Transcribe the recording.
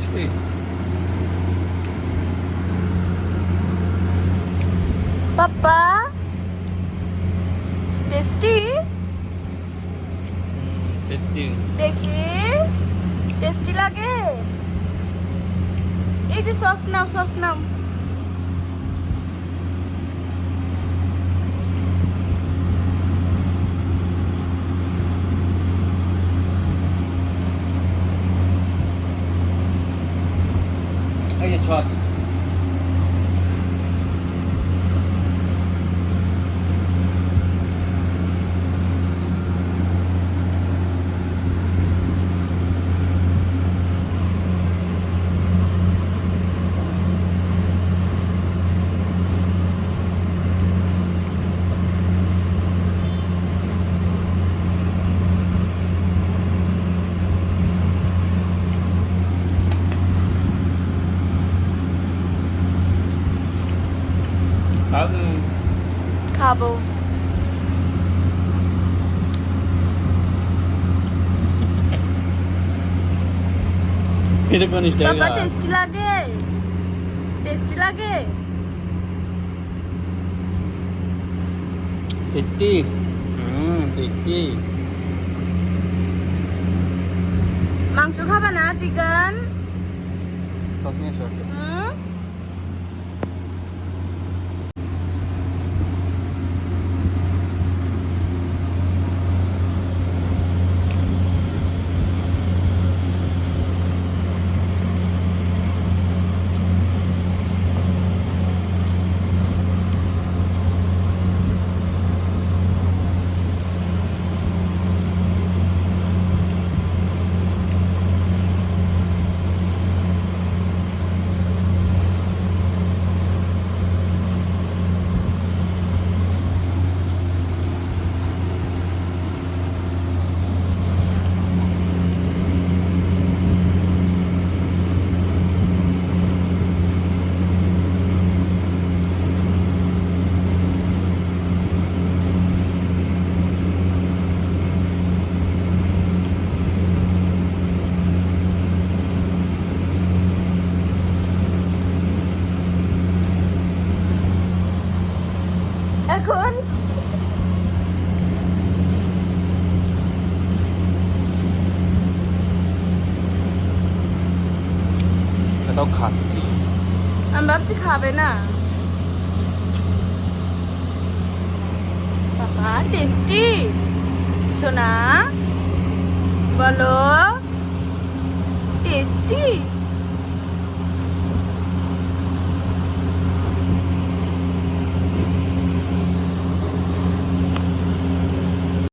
Tasty. পাপ্পা tasty. Tasty. দেখি tasty লাগে। এই যে সস নাও, সস নাও। এই যে ছচ। খাবো। এটা কোন স্টাইল? পাপ্পা টেস্টি লাগে, টেস্টি লাগে। টেস্টি। টেস্টি। মাংস খাবা না, চিকেন? সস নিয়ে এসো একটা। এখন এটাও খাচ্ছি। আমি ভাবছি খাবে না। বাবা টেস্টি। সোনা বলো টেস্টি।